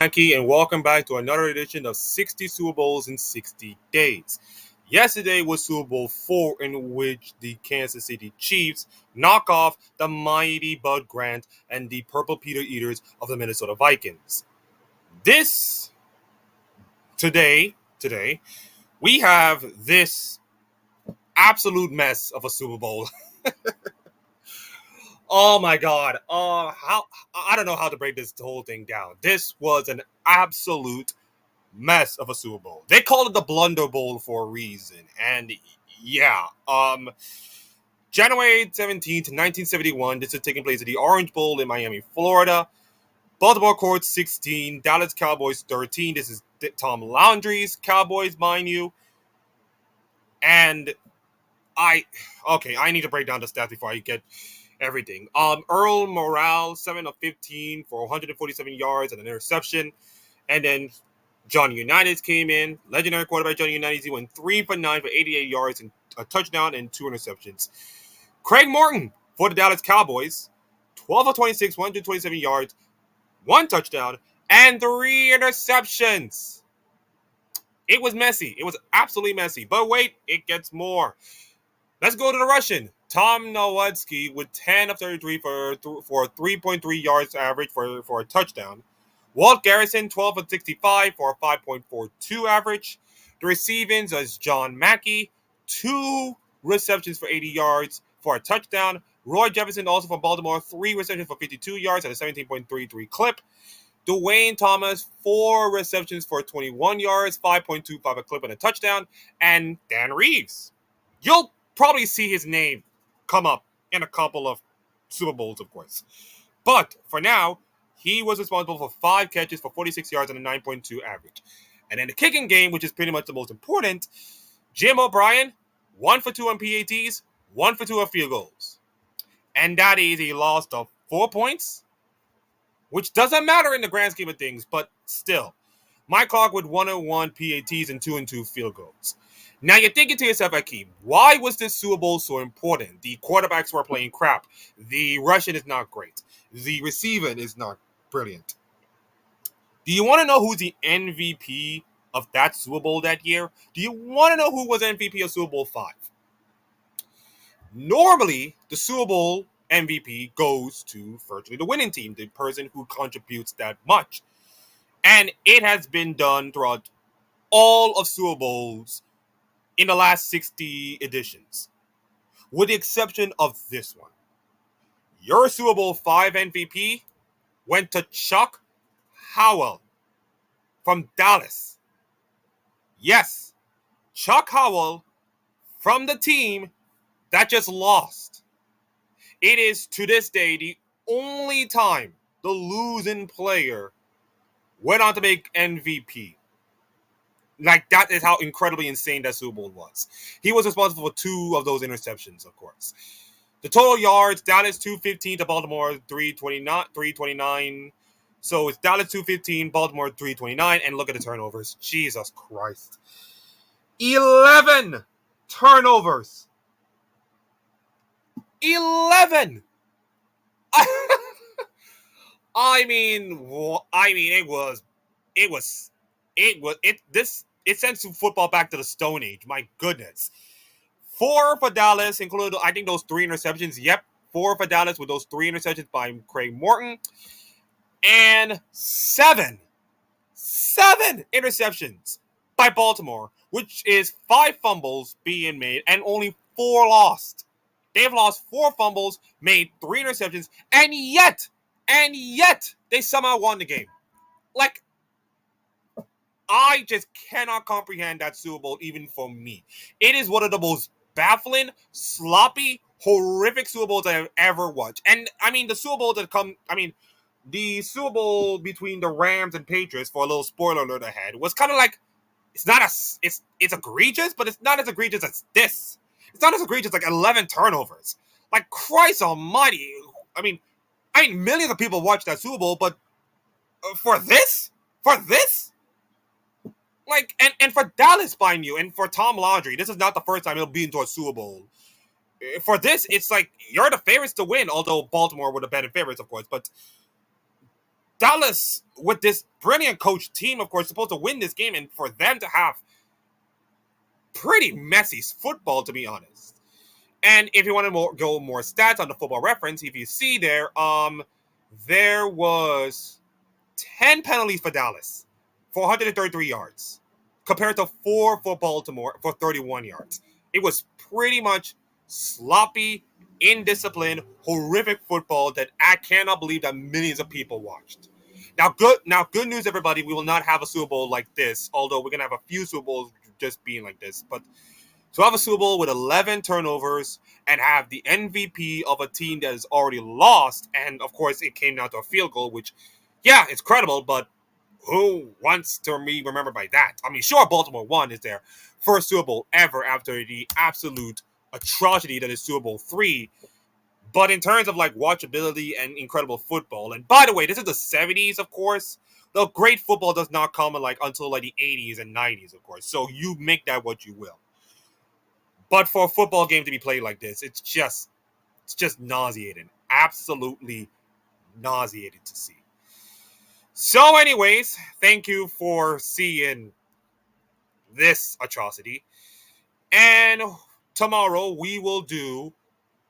Yankee, and welcome back to another edition of 60 Super Bowls in 60 Days. Yesterday was Super Bowl 4, in which the Kansas City Chiefs knock off the mighty Bud Grant and the Purple Peter Eaters of the Minnesota Vikings. This today, we have this absolute mess of a Super Bowl. Oh my God! How I don't know how to break this whole thing down. This was an absolute mess of a Super Bowl. They call it the Blunder Bowl for a reason. And yeah, January 17th, 1971, this is taking place at the Orange Bowl in Miami, Florida. Baltimore Colts 16, Dallas Cowboys 13. This is Tom Landry's Cowboys, mind you. And I need to break down the stats before I get everything. Earl Morale, 7 of 15 for 147 yards and an interception. And then Johnny Unitas came in. Legendary quarterback Johnny Unitas. He went 3 for 9 for 88 yards and a touchdown and 2 interceptions. Craig Morton for the Dallas Cowboys. 12 of 26, 127 yards, 1 touchdown, and 3 interceptions. It was messy. It was absolutely messy. But wait, it gets more. Let's go to the Russian. Tom Nowitzki with 10 of 33 for 3.3 yards average for a touchdown. Walt Garrison, 12 of 65 for a 5.42 average. The receivings is John Mackey, 2 receptions for 80 yards for a touchdown. Roy Jefferson, also from Baltimore, 3 receptions for 52 yards and a 17.33 clip. Dwayne Thomas, 4 receptions for 21 yards, 5.25 a clip and a touchdown. And Dan Reeves. You'll probably see his name come up in a couple of Super Bowls, of course. But for now, he was responsible for 5 catches for 46 yards and a 9.2 average. And in the kicking game, which is pretty much the most important, Jim O'Brien, 1 for 2 on PATs, 1 for 2 on field goals. And that is a loss of 4 points, which doesn't matter in the grand scheme of things, but still. Mike Clark with 101 PATs and 2 field goals. Now you're thinking to yourself, Akeem, why was this Super Bowl so important? The quarterbacks were playing crap. The Russian is not great. The receiving is not brilliant. Do you want to know who's the MVP of that Super Bowl that year? Do you want to know who was MVP of Super Bowl 5? Normally, the Super Bowl MVP goes to virtually the winning team, the person who contributes that much. And it has been done throughout all of Super Bowls in the last 60 editions, with the exception of this one. Your Super Bowl 5 MVP went to Chuck Howell from Dallas. Yes, Chuck Howell from the team that just lost. It is to this day the only time the losing player went on to make MVP. Like, that is how incredibly insane that Super Bowl was. He was responsible for 2 of those interceptions, of course. The total yards, Dallas 215 to Baltimore 329. So it's Dallas 215, Baltimore 329. And look at the turnovers. Jesus Christ. 11 turnovers. 11. It sends football back to the Stone Age. My goodness. 4 for Dallas, including, I think, those 3 interceptions. Yep, 4 for Dallas with those 3 interceptions by Craig Morton. And 7 interceptions by Baltimore, which is 5 fumbles being made and only 4 lost. They've lost 4 fumbles, made 3 interceptions, and yet, they somehow won the game. Like, I just cannot comprehend that Super Bowl, even for me. It is one of the most baffling, sloppy, horrific Super Bowls I have ever watched. And, the Super Bowl the Super Bowl between the Rams and Patriots, for a little spoiler alert ahead, was kind of like, it's egregious, but it's not as egregious as this. It's not as egregious like 11 turnovers. Like, Christ almighty. Millions of people watched that Super Bowl, but for this? Like, and for Dallas, mind you, and for Tom Landry, this is not the first time he'll be into a Super Bowl. For this, it's like, you're the favorites to win, although Baltimore would have been the favorites, of course, but Dallas, with this brilliant coach team, of course, supposed to win this game, and for them to have pretty messy football, to be honest. And if you want to go more stats on the Football Reference, if you see there, there was 10 penalties for Dallas, 433 yards, compared to 4 for Baltimore for 31 yards. It was pretty much sloppy, indisciplined, horrific football that I cannot believe that millions of people watched. Good news, everybody. We will not have a Super Bowl like this, although we're gonna have a few Super Bowls just being like this. But to have a Super Bowl with 11 turnovers and have the MVP of a team that has already lost, and of course it came down to a field goal, which, yeah, it's credible, but who wants to be remembered by that? I mean, sure, Baltimore won is their first Super Bowl ever after the absolute atrocity that is Super Bowl III. But in terms of like watchability and incredible football, and by the way, this is the 70s, of course. The great football does not come in like until like the 80s and 90s, of course. So you make that what you will. But for a football game to be played like this, it's just nauseating. Absolutely nauseating to see. So, anyways, thank you for seeing this atrocity. And tomorrow we will do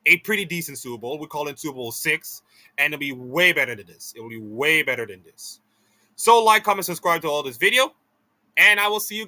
a pretty decent Super Bowl. We call it Super Bowl 6. And it'll be way better than this. It will be way better than this. So, like, comment, subscribe to all this video. And I will see you guys.